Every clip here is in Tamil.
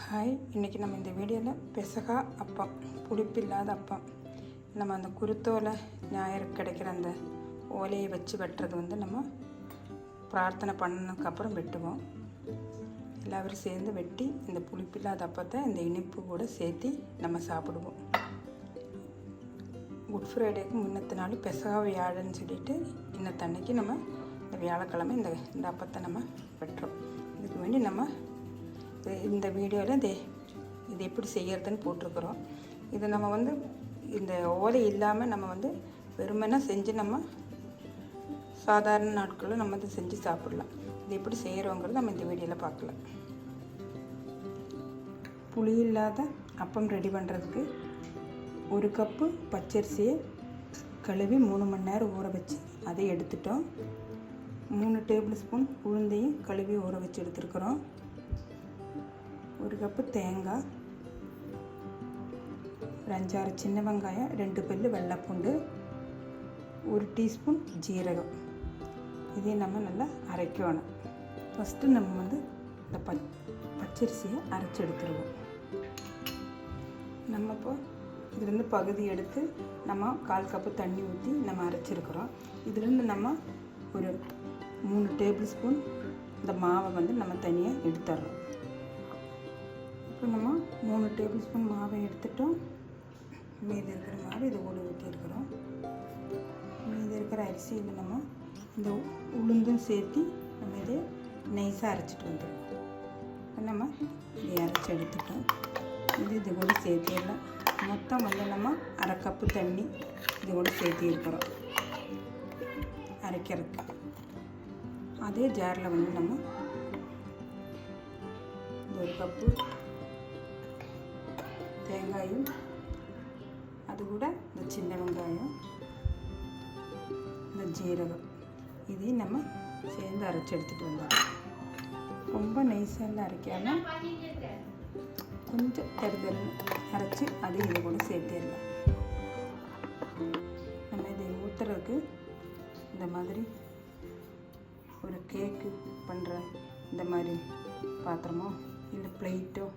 ஹாய், இன்றைக்கி நம்ம இந்த வீடியோவில் பெசகா அப்பம், புளிப்பில்லாத அப்பம். நம்ம அந்த குருத்தோலை ஞாயிறு கிடைக்கிற அந்த ஓலையை வச்சு வெட்டுறது நம்ம பிரார்த்தனை பண்ணதுக்கப்புறம் வெட்டுவோம். எல்லாரும் சேர்ந்து வெட்டி இந்த புளிப்பில்லாத அப்பத்தை இந்த இனிப்பு கூட சேர்த்து நம்ம சாப்பிடுவோம். குட் ஃப்ரைடேக்கு முன்னத்து நாள் பெசகா வியாழன்னு சொல்லிட்டு இன்னத்தன்னைக்கு நம்ம இந்த வியாழக்கிழமை இந்த அப்பத்தை நம்ம வெட்டுறோம். இதுக்கு வேண்டி நம்ம இந்த வீடியோவில் இது எப்படி செய்கிறதுன்னு போட்டிருக்கிறோம். இது நம்ம இந்த ஓலை இல்லாமல் நம்ம வெறுமனே செஞ்சு நம்ம சாதாரண நாட்களில் நம்ம இதை செஞ்சு சாப்பிடலாம். இது எப்படி செய்கிறோங்கிறது நம்ம இந்த வீடியோவில் பார்க்கலாம். புளி இல்லாத அப்பம் ரெடி பண்ணுறதுக்கு 1 கப்பு பச்சரிசியை கழுவி 3 மணி நேரம் ஊற வச்சு அதை எடுத்துட்டோம். 3 டேபிள் ஸ்பூன் உளுந்தையும் கழுவி ஊற வச்சு எடுத்துருக்குறோம். 1 கப்பு தேங்காய், ஒரு 5-6 சின்ன வெங்காயம், 2 பல்லு வெள்ளைப்பூண்டு, 1 டீஸ்பூன் ஜீரகம். இதையும் நம்ம நல்லா அரைக்கணும். ஃபஸ்ட்டு நம்ம இந்த பச்சரிசியை அரைச்சி எடுத்துருவோம். நம்ம இப்போ இதுலேருந்து பகுதி எடுத்து நம்ம 1/4 கப்பு தண்ணி ஊற்றி நம்ம அரைச்சிருக்கிறோம். இதுலேருந்து நம்ம ஒரு 3 டேபிள் ஸ்பூன் இந்த மாவை நம்ம தனியாக எடுத்துடுறோம். இப்போ நம்ம 3 டேபிள் ஸ்பூன் மாவை எடுத்துட்டோம். மீதி இருக்கிற மாவு இது கூட ஊற்றிருக்கிறோம். மீதி இருக்கிற அரிசியில் நம்ம இந்த உளுந்தும் சேர்த்து நம்ம இதை நைஸாக அரைச்சிட்டு வந்துடும். நம்ம இதை அரைச்சி எடுத்துட்டோம். இது கூட சேர்த்திடலாம். மொத்தம் நம்ம 1/2 கப்பு தண்ணி இது கூட சேர்த்தி இருக்கிறோம் அரைக்கிறதுக்கு. அதே ஜாரில் நம்ம 1 கப்பு தேங்காயும், அது கூட இந்த சின்ன வெங்காயம், இந்த ஜீரகம் இதையும் நம்ம சேர்ந்து அரைச்சி எடுத்துகிட்டு வந்தோம். ரொம்ப நைஸாக அரைக்காமல் கொஞ்சம் தருதல் அரைச்சி அதையும் இது கூட சேர்த்திடலாம். நம்ம இதை ஊற்றுறதுக்கு இந்த மாதிரி ஒரு கேக்கு பண்ணுற இந்த மாதிரி பாத்திரமோ இல்லை பிளேட்டோ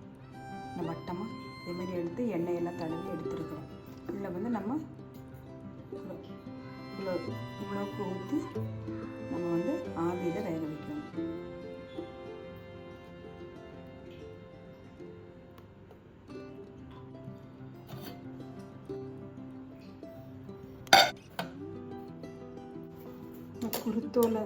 இந்த வட்டமோ இதேமாரி எடுத்து எண்ணெயெல்லாம் தடவி எடுத்துருக்குறோம். இதில் நம்ம இவ்வளோக்கு ஊற்றி நம்ம ஆவியில் வேக வைக்கணும். குருத்தோலை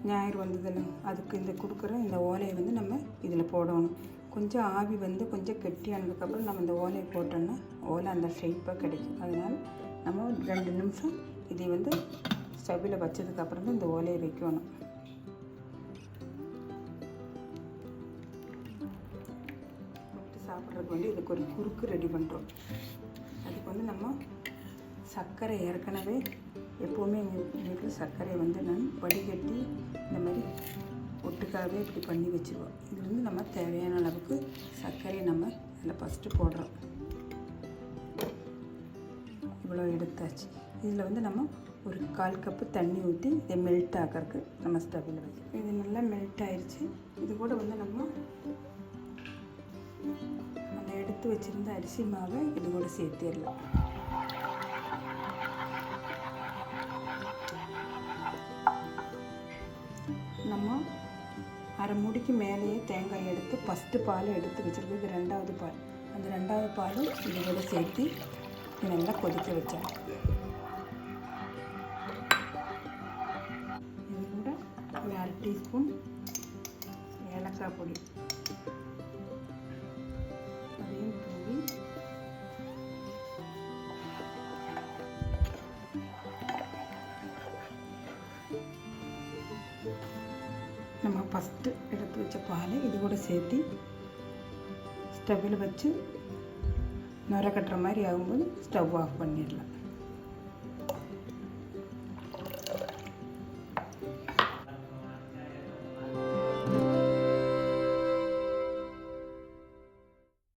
ஞாயிறு வந்ததில்லை, அதுக்கு இந்த கொடுக்குற இந்த ஓலையை நம்ம இதில் போடணும். கொஞ்சம் ஆவி கொஞ்சம் கெட்டியானதுக்கப்புறம் நம்ம இந்த ஓலையை போட்டோன்னா ஓலை அந்த ஷேப்பாக கிடைக்கும். அதனால் நம்ம 2 நிமிஷம் இதை ஸ்டவ்வில் வச்சதுக்கப்புறம் தான் இந்த ஓலையை வைக்கணும். விட்டு சாப்பிட்றதுக்கு இதுக்கு ஒரு குறுக்கு ரெடி பண்ணுறோம். அதுக்கு நம்ம சர்க்கரை ஏற்கனவே எப்போவுமே எங்கள் வீட்டில் சர்க்கரையை நான் வடிகட்டி இந்த மாதிரி ஒட்டுக்காகவே இப்படி பண்ணி வச்சுருவோம். இதுலேருந்து நம்ம தேவையான அளவுக்கு சர்க்கரையை நம்ம இதில் ஃபஸ்ட்டு போடுறோம். இவ்வளோ எடுத்தாச்சு. இதில் நம்ம ஒரு 1/4 கப்பு தண்ணி ஊற்றி இதை மெல்ட் ஆகிறதுக்கு நம்ம ஸ்டவ்வில் வைக்கிறோம். இது நல்லா மெல்ட் ஆயிடுச்சு. இது கூட நம்ம அந்த எடுத்து வச்சுருந்த அரிசி மாவை இது கூட சேர்த்திடலாம். நம்ம 1/2 மூடிக்கு மேலேயே தேங்காய் எடுத்து ஃபஸ்ட்டு பால் எடுத்து வச்சுருக்கோம். இது 2வது பால். அந்த 2வது பாலும் இது கூட சேர்த்து நல்லா கொதிக்க வச்சாங்க. இது கூட ஒரு 1/2 டீஸ்பூன் ஏலக்காய் பொடி அதையும் தூவி நம்ம ஃபஸ்ட்டு எடுத்து வச்ச பாலை இது கூட சேர்த்து ஸ்டவ்வில் வச்சு நுர கட்டுற மாதிரி ஆகும்போது ஸ்டவ் ஆஃப் பண்ணிடலாம்.